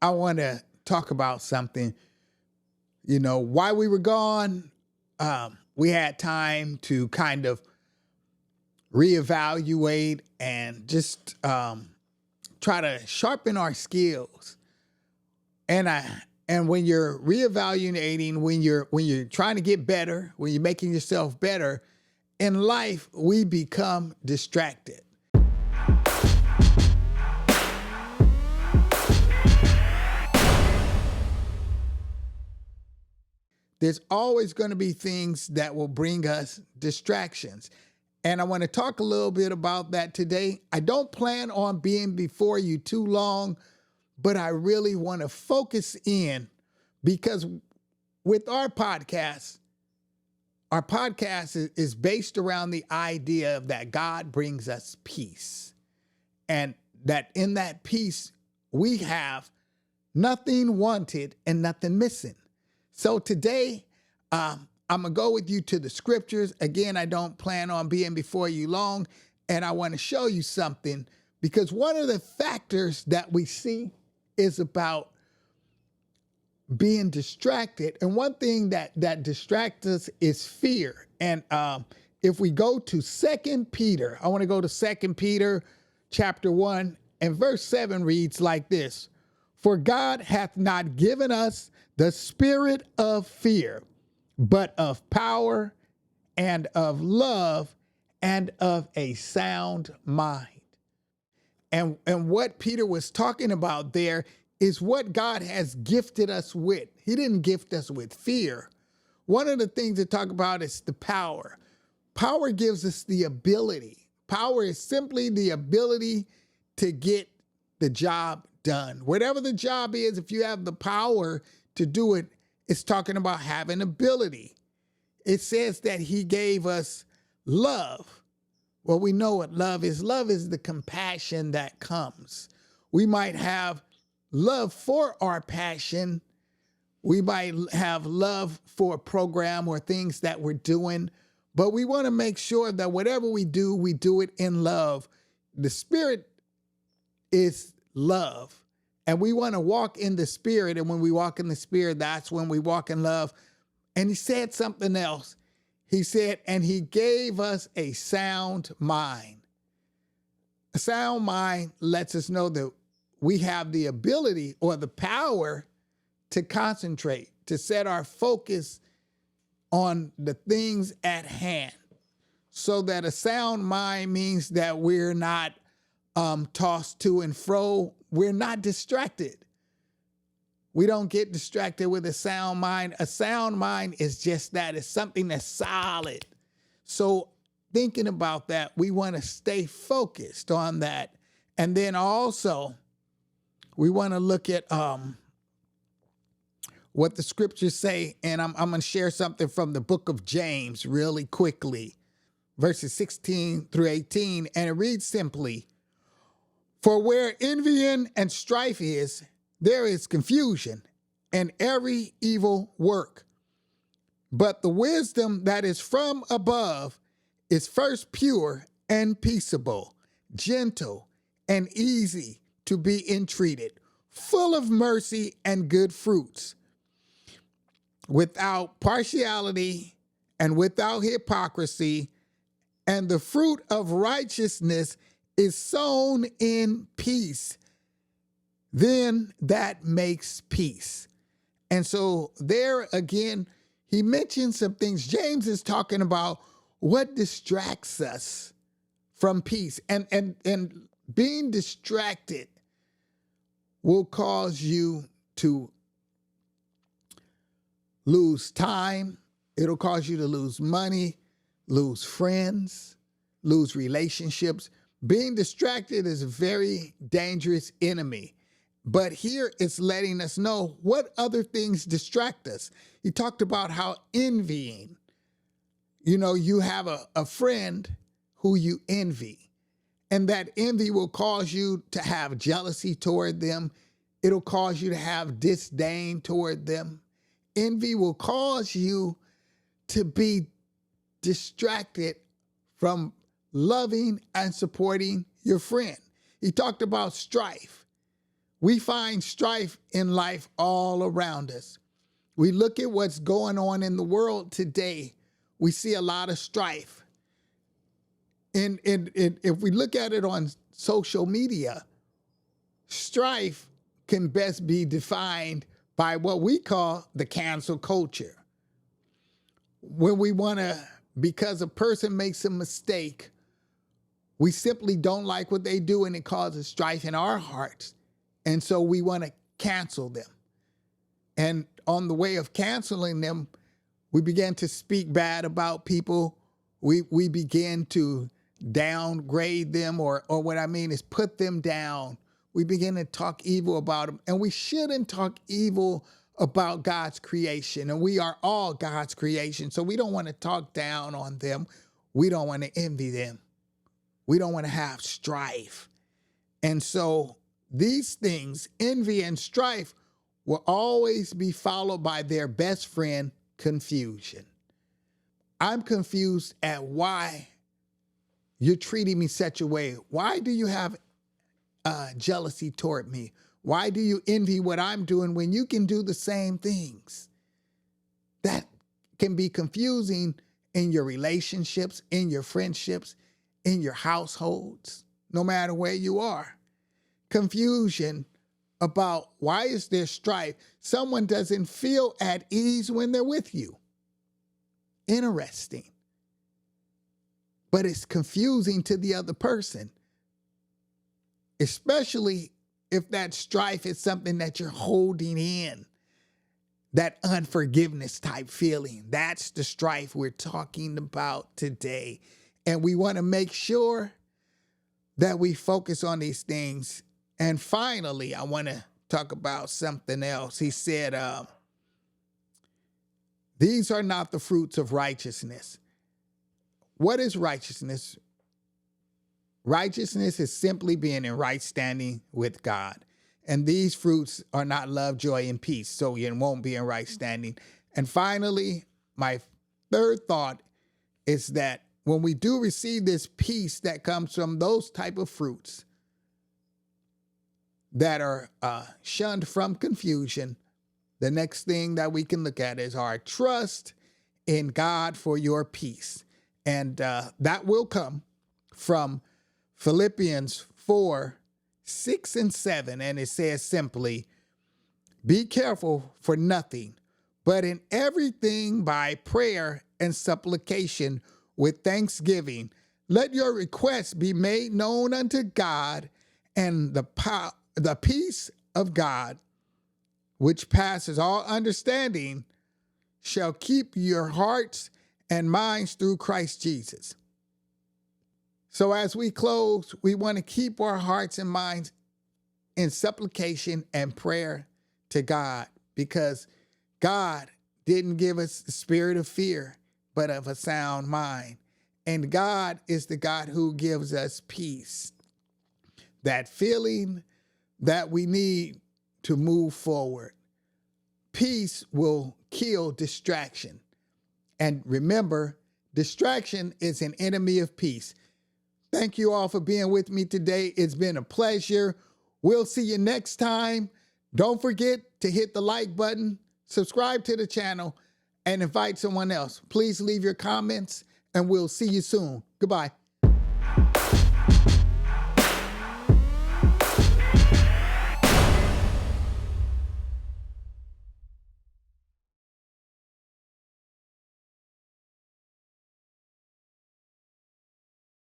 I want to talk about something. While we were gone, we had time to kind of reevaluate and just try to sharpen our skills. And when you're reevaluating, when you're trying to get better, when you're making yourself better in life, we become distracted. There's always going to be things that will bring us distractions. And I want to talk a little bit about that today. I don't plan on being before you too long, but I really want to focus in because with our podcast is based around the idea of that God brings us peace. And that in that peace, we have nothing wanted and nothing missing. So today, I'm going to go with you to the scriptures. Again, I don't plan on being before you long, and I want to show you something because one of the factors that we see is about being distracted. And one thing that distracts us is fear. And if we go to 2 Peter, I want to go to 2 Peter chapter 1, and verse 7 reads like this: "For God hath not given us the spirit of fear, but of power and of love and of a sound mind." And what Peter was talking about there is what God has gifted us with. He didn't gift us with fear. One of the things to talk about is the power. Power gives us the ability. Power is simply the ability to get the job done. Whatever the job is, if you have the power to do it, it's talking about having ability. It says that he gave us love. Well, we know what love is. Love is the compassion that comes. We might have love for our passion. We might have love for a program or things that we're doing, but we want to make sure that whatever we do it in love. The Spirit is love. And we want to walk in the Spirit. And when we walk in the Spirit, that's when we walk in love. And he said something else. He said, and he gave us a sound mind. A sound mind lets us know that we have the ability or the power to concentrate, to set our focus on the things at hand. So that a sound mind means that we're not tossed to and fro. We're not distracted. We don't get distracted with a sound mind. A sound mind is just that. It's something that's solid. So thinking about that, we want to stay focused on that. And then also, we want to look at what the scriptures say. And I'm going to share something from the book of James really quickly, verses 16 through 18. And it reads simply: "For where envying and strife is, there is confusion and every evil work. But the wisdom that is from above is first pure and peaceable, gentle and easy to be entreated, full of mercy and good fruits, without partiality and without hypocrisy. And the fruit of righteousness is sown in peace. Then that makes peace." And so there again, he mentioned some things. James is talking about what distracts us from peace. And being distracted will cause you to lose time. It'll cause you to lose money, lose friends, lose relationships. Being distracted is a very dangerous enemy. But here it's letting us know what other things distract us. He talked about how envying, you have a friend who you envy, and that envy will cause you to have jealousy toward them. It'll cause you to have disdain toward them. Envy will cause you to be distracted from loving and supporting your friend. He talked about strife. We find strife in life all around us. We look at what's going on in the world today. We see a lot of strife. And if we look at it on social media, strife can best be defined by what we call the cancel culture. When we want to, because a person makes a mistake, we simply don't like what they do and it causes strife in our hearts. And so we want to cancel them. And on the way of canceling them, we begin to speak bad about people. We begin to downgrade them, or what I mean is put them down. We begin to talk evil about them. And we shouldn't talk evil about God's creation. And we are all God's creation. So we don't want to talk down on them. We don't want to envy them. We don't want to have strife. And so these things, envy and strife, will always be followed by their best friend, confusion. I'm confused at why you're treating me such a way. Why do you have jealousy toward me? Why do you envy what I'm doing when you can do the same things? That can be confusing in your relationships, in your friendships, in your households, no matter where you are. Confusion about why is there strife? Someone doesn't feel at ease when they're with you. Interesting. But it's confusing to the other person, especially if that strife is something that you're holding in, that unforgiveness type feeling. That's the strife we're talking about today. And we want to make sure that we focus on these things. And finally, I want to talk about something else. He said, these are not the fruits of righteousness. What is righteousness? Righteousness is simply being in right standing with God. And these fruits are not love, joy, and peace. So you won't be in right standing. And finally, my third thought is that when we do receive this peace that comes from those type of fruits that are shunned from confusion, the next thing that we can look at is our trust in God for your peace. And that will come from Philippians 4:6-7. And it says simply, be careful for nothing, but in everything by prayer and supplication with thanksgiving, let your requests be made known unto God, and the peace of God, which passes all understanding, shall keep your hearts and minds through Christ Jesus. So as we close, we want to keep our hearts and minds in supplication and prayer to God, because God didn't give us the spirit of fear, but of a sound mind. And God is the God who gives us peace, that feeling that we need to move forward. Peace will kill distraction. And remember, distraction is an enemy of peace. Thank you all for being with me today. It's been a pleasure. We'll see you next time. Don't forget to hit the like button, subscribe to the channel, and invite someone else. Please leave your comments, and we'll see you soon. Goodbye.